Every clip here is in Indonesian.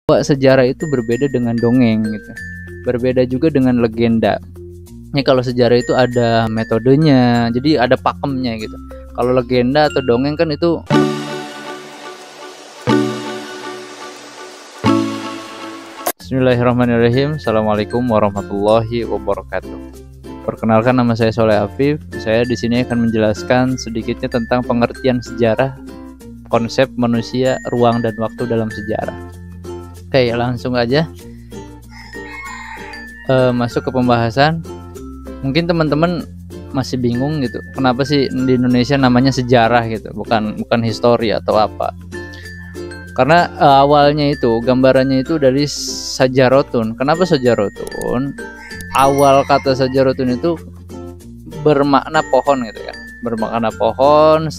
Sejarah itu berbeda dengan dongeng gitu. Berbeda juga dengan legenda. Ini kalau sejarah itu ada metodenya, jadi ada pakemnya gitu. Kalau legenda atau dongeng kan itu Bismillahirrahmanirrahim. Assalamualaikum warahmatullahi wabarakatuh. Perkenalkan, nama saya Soleh Afif. Saya di sini akan menjelaskan sedikitnya tentang pengertian sejarah, konsep manusia, ruang dan waktu dalam sejarah. Oke, langsung aja masuk ke pembahasan. Mungkin teman-teman masih bingung gitu, kenapa sih di Indonesia namanya sejarah gitu, bukan histori atau apa. Karena awalnya itu gambarannya itu dari sajarotun. Kenapa sajarotun? Awal kata sajarotun itu bermakna pohon gitu kan, bermakna pohon.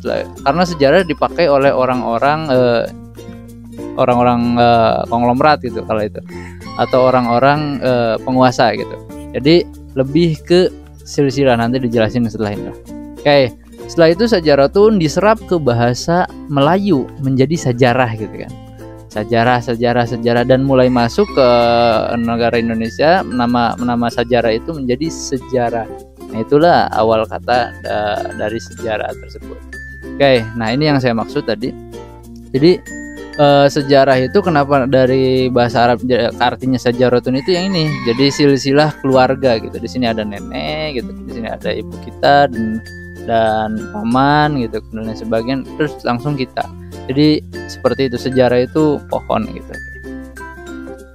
Karena sejarah dipakai oleh orang-orang konglomerat gitu kalau itu, atau orang-orang penguasa gitu. Jadi lebih ke silsilah, nanti dijelasin setelah ini. Oke, setelah itu sajaratun diserap ke bahasa Melayu menjadi sajarah gitu kan. Sejarah dan mulai masuk ke negara Indonesia, nama sajarah itu menjadi sejarah. Nah, itulah awal kata dari sejarah tersebut. Oke, nah ini yang saya maksud tadi. Jadi sejarah itu kenapa dari bahasa Arab artinya sajaratun itu yang ini. Jadi silsilah keluarga gitu. Di sini ada nenek gitu, di sini ada ibu kita dan paman gitu, dan sebagian terus langsung kita. Jadi seperti itu, sejarah itu pohon gitu.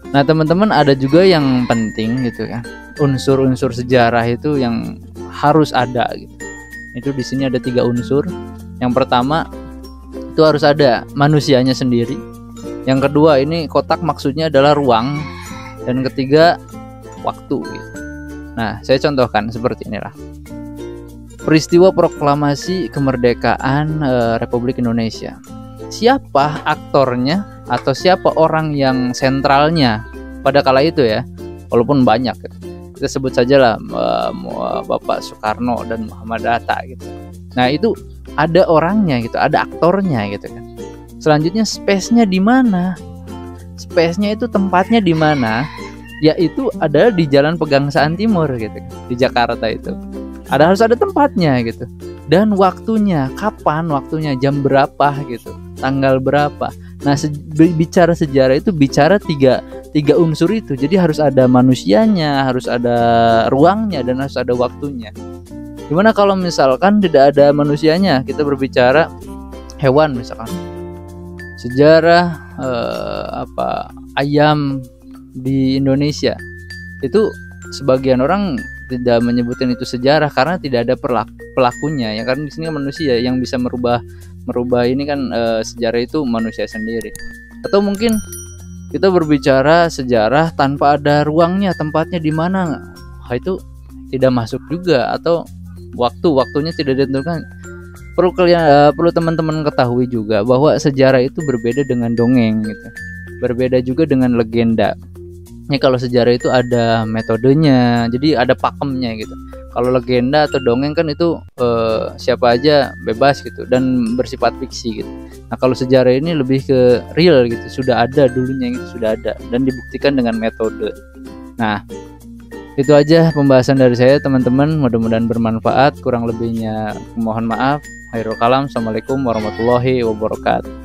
Nah, teman-teman, ada juga yang penting gitu ya. Unsur-unsur sejarah itu yang harus ada gitu. Itu di sini ada 3 unsur. Yang pertama itu harus ada manusianya sendiri. Yang kedua, ini kotak maksudnya adalah ruang. Dan ketiga, waktu gitu. Nah, saya contohkan seperti inilah. Peristiwa proklamasi kemerdekaan Republik Indonesia. Siapa aktornya atau siapa orang yang sentralnya pada kala itu ya? Walaupun banyak gitu. Kita sebut sajalah Bapak Soekarno dan Muhammad Hatta gitu. Nah, itu ada orangnya gitu, ada aktornya gitu kan. Selanjutnya space-nya di mana? Space-nya itu tempatnya di mana? Yaitu adalah di Jalan Pegangsaan Timur gitu, di Jakarta itu. Harus ada tempatnya gitu. Dan waktunya, kapan waktunya, jam berapa gitu, tanggal berapa. Nah, bicara sejarah itu bicara tiga unsur itu. Jadi harus ada manusianya, harus ada ruangnya, dan harus ada waktunya. Gimana kalau misalkan tidak ada manusianya? Kita berbicara hewan misalkan. Sejarah ayam di Indonesia. Itu sebagian orang tidak menyebutkan itu sejarah karena tidak ada pelakunya ya, karena di sini manusia yang bisa merubah ini kan. Sejarah itu manusia sendiri. Atau mungkin kita berbicara sejarah tanpa ada ruangnya, tempatnya di mana? Itu tidak masuk juga. Atau waktunya tidak ditentukan. Perlu teman-teman ketahui juga bahwa sejarah itu berbeda dengan dongeng gitu. Berbeda juga dengan legenda. Ini kalau sejarah itu ada metodenya, jadi ada pakemnya gitu. Kalau legenda atau dongeng kan itu siapa aja bebas gitu dan bersifat fiksi gitu. Nah, kalau sejarah ini lebih ke real gitu, sudah ada dulunya gitu, sudah ada dan dibuktikan dengan metode. Nah, itu aja pembahasan dari saya, teman-teman. Mudah-mudahan bermanfaat. Kurang lebihnya mohon maaf. Khairul kalam. Assalamualaikum warahmatullahi wabarakatuh.